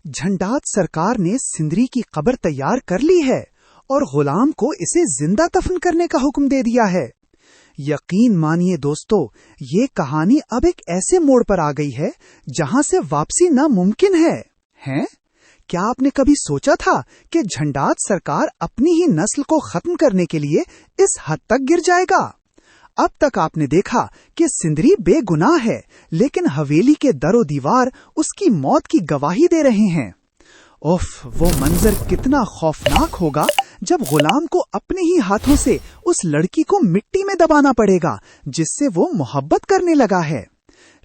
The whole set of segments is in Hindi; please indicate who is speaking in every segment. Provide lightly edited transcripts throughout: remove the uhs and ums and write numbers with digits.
Speaker 1: झंडात सरकार ने सिंदरी की कब्र तैयार कर ली है और गुलाम को इसे जिंदा दफन करने का हुक्म दे दिया है। यकीन मानिए दोस्तों, ये कहानी अब एक ऐसे मोड़ पर आ गई है जहां से वापसी नामुमकिन है। हैं? क्या आपने कभी सोचा था कि झंडात सरकार अपनी ही नस्ल को खत्म करने के लिए इस हद तक गिर जाएगा? अब तक आपने देखा कि सिंदरी बेगुनाह है, लेकिन हवेली के दरो दीवार उसकी मौत की गवाही दे रहे हैं। उफ, वो मंजर कितना खौफनाक होगा जब गुलाम को अपने ही हाथों से उस लड़की को मिट्टी में दबाना पड़ेगा जिससे वो मोहब्बत करने लगा है।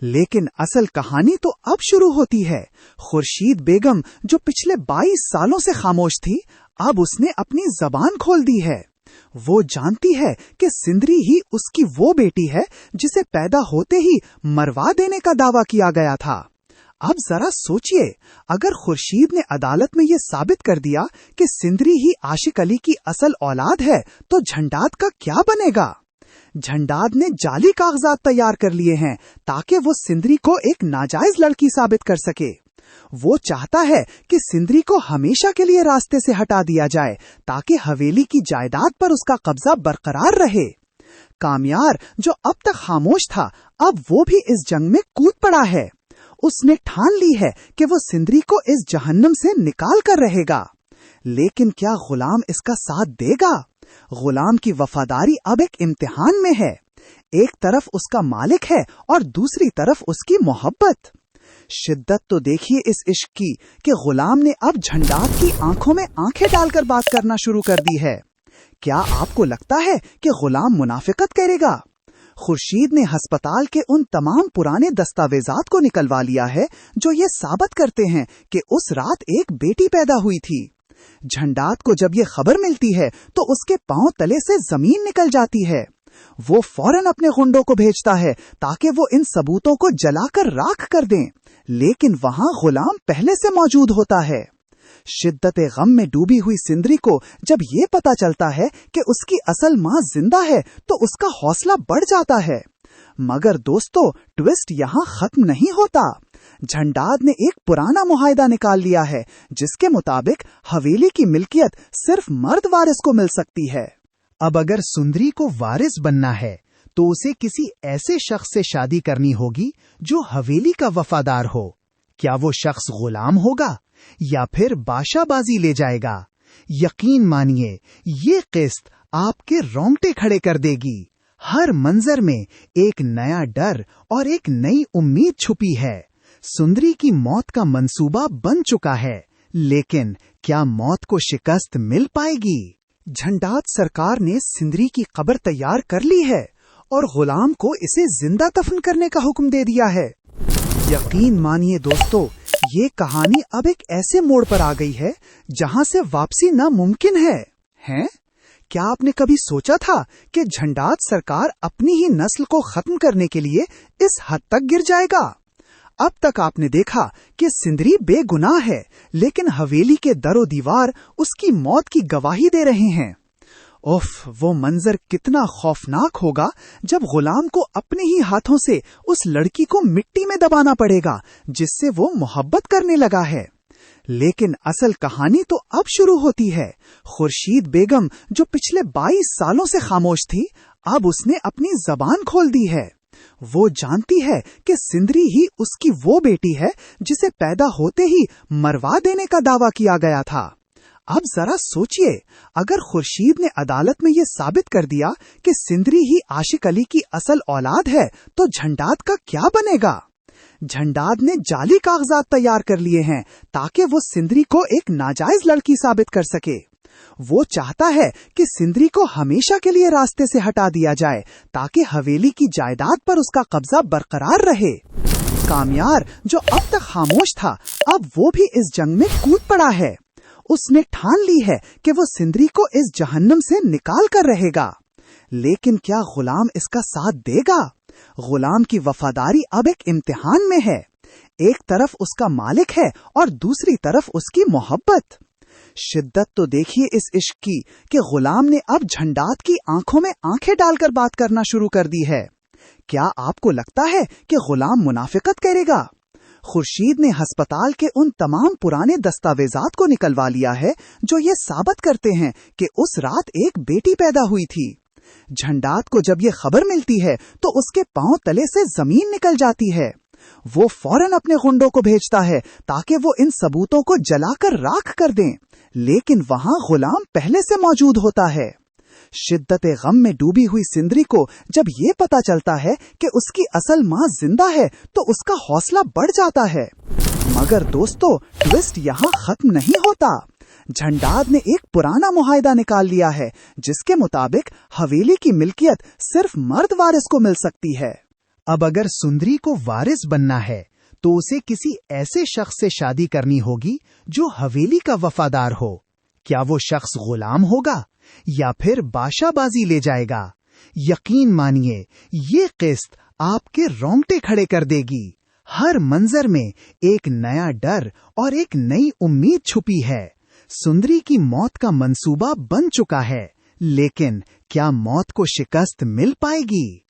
Speaker 1: लेकिन असल कहानी तो अब शुरू होती है। खुर्शीद बेगम, जो पिछले 22 सालों से खामोश थी, अब उसने अपनी जबान खोल दी है। वो जानती है कि सिंदरी ही उसकी वो बेटी है जिसे पैदा होते ही मरवा देने का दावा किया गया था। अब जरा सोचिए, अगर खुर्शीद ने अदालत में ये साबित कर दिया कि सिंदरी ही आशिक अली की असल औलाद है, तो झंडात का क्या बनेगा? झंडात ने जाली कागजात तैयार कर लिए हैं ताकि वो सिंदरी को एक नाजायज लड़की साबित कर सके। वो चाहता है कि सिंदरी को हमेशा के लिए रास्ते से हटा दिया जाए ताकि हवेली की जायदाद पर उसका कब्जा बरकरार रहे। कामयार, जो अब तक खामोश था, अब वो भी इस जंग में कूद पड़ा है। उसने ठान ली है कि वो सिंदरी को इस जहन्नम से निकाल कर रहेगा। लेकिन क्या गुलाम इसका साथ देगा? गुलाम की वफादारी अब एक इम्तिहान में है। एक तरफ उसका मालिक है और दूसरी तरफ उसकी मोहब्बत। शिद्दत तो देखिए इस इश्क की कि गुलाम ने अब झंडात की आंखों में आंखें डालकर बात करना शुरू कर दी है। क्या आपको लगता है कि गुलाम मुनाफिकत करेगा? खुर्शीद ने अस्पताल के उन तमाम पुराने दस्तावेजात को निकलवा लिया है जो ये साबित करते हैं कि उस रात एक बेटी पैदा हुई थी। झंडात को जब ये खबर मिलती है तो उसके पांव तले से जमीन निकल जाती है। वो फौरन अपने गुंडों को भेजता है ताकि वो इन सबूतों को जलाकर राख कर दें, लेकिन वहां गुलाम पहले से मौजूद होता है। शिद्दत गम में डूबी हुई सिंदरी को जब ये पता चलता है कि उसकी असल माँ जिंदा है तो उसका हौसला बढ़ जाता है। मगर दोस्तों, ट्विस्ट यहाँ खत्म नहीं होता। झंडात ने एक पुराना मुआहदा निकाल लिया है जिसके मुताबिक हवेली की मिल्कियत सिर्फ मर्द वारिस को मिल सकती है।
Speaker 2: अब अगर सुंदरी को वारिस बनना है तो उसे किसी ऐसे शख्स से शादी करनी होगी जो हवेली का वफादार हो। क्या वो शख्स गुलाम होगा या फिर बाशाबाजी ले जाएगा? यकीन मानिए, ये किस्त आपके रोंगटे खड़े कर देगी। हर मंजर में एक नया डर और एक नई उम्मीद छुपी है। सुंदरी की मौत का मंसूबा बन चुका है, लेकिन क्या मौत को शिकस्त मिल पाएगी?
Speaker 1: झंडात सरकार ने सिंदरी की कब्र तैयार कर ली है और गुलाम को इसे जिंदा दफन करने का हुक्म दे दिया है। यकीन मानिए दोस्तों, ये कहानी अब एक ऐसे मोड़ पर आ गई है जहां से वापसी नामुमकिन है। हैं? क्या आपने कभी सोचा था कि झंडात सरकार अपनी ही नस्ल को खत्म करने के लिए इस हद तक गिर जाएगा? अब तक आपने देखा कि सिंदरी बेगुनाह है, लेकिन हवेली के दरो दीवार उसकी मौत की गवाही दे रहे हैं। उफ, वो मंजर कितना खौफनाक होगा जब गुलाम को अपने ही हाथों से उस लड़की को मिट्टी में दबाना पड़ेगा जिससे वो मोहब्बत करने लगा है। लेकिन असल कहानी तो अब शुरू होती है। खुर्शीद बेगम, जो पिछले 22 सालों से खामोश थी, अब उसने अपनी जबान खोल दी है। वो जानती है कि सिंदरी ही उसकी वो बेटी है जिसे पैदा होते ही मरवा देने का दावा किया गया था। अब जरा सोचिए, अगर खुर्शीद ने अदालत में ये साबित कर दिया कि सिंदरी ही आशिक अली की असल औलाद है, तो झंडात का क्या बनेगा? झंडात ने जाली कागजात तैयार कर लिए हैं ताकि वो सिंदरी को एक नाजायज लड़की साबित कर सके। वो चाहता है कि सिंदरी को हमेशा के लिए रास्ते से हटा दिया जाए ताकि हवेली की जायदाद पर उसका कब्जा बरकरार रहे। कामयार, जो अब तक खामोश था, अब वो भी इस जंग में कूद पड़ा है। उसने ठान ली है कि वो सिंदरी को इस जहन्नम से निकाल कर रहेगा। लेकिन क्या गुलाम इसका साथ देगा? गुलाम की वफादारी अब एक इम्तिहान में है। एक तरफ उसका मालिक है और दूसरी तरफ उसकी मोहब्बत। शिद्दत तो देखिए इस इश्क की कि गुलाम ने अब झंडात की आंखों में आंखें डालकर बात करना शुरू कर दी है। क्या आपको लगता है कि गुलाम मुनाफिकत करेगा? खुर्शीद ने अस्पताल के उन तमाम पुराने दस्तावेजात को निकलवा लिया है जो ये साबित करते हैं कि उस रात एक बेटी पैदा हुई थी। झंडात को जब ये खबर मिलती है तो उसके पांव तले से जमीन निकल जाती है। वो फौरन अपने गुंडों को भेजता है ताकि वो इन सबूतों को जलाकर राख कर दें, लेकिन वहां गुलाम पहले से मौजूद होता है। शिद्दत गम में डूबी हुई सिंदरी को जब ये पता चलता है कि उसकी असल माँ जिंदा है तो उसका हौसला बढ़ जाता है। मगर दोस्तों, ट्विस्ट यहाँ खत्म नहीं होता। झंडाद ने एक पुराना मुआहदा निकाल लिया है जिसके मुताबिक हवेली की मिल्कियत सिर्फ मर्द वारिस को मिल सकती है।
Speaker 2: अब अगर सुंदरी को वारिस बनना है तो उसे किसी ऐसे शख्स से शादी करनी होगी जो हवेली का वफादार हो। क्या वो शख्स गुलाम होगा या फिर बाशाबाजी ले जाएगा? यकीन मानिए, ये किस्त आपके रोंगटे खड़े कर देगी। हर मंजर में एक नया डर और एक नई उम्मीद छुपी है। सुंदरी की मौत का मंसूबा बन चुका है, लेकिन क्या मौत को शिकस्त मिल पाएगी?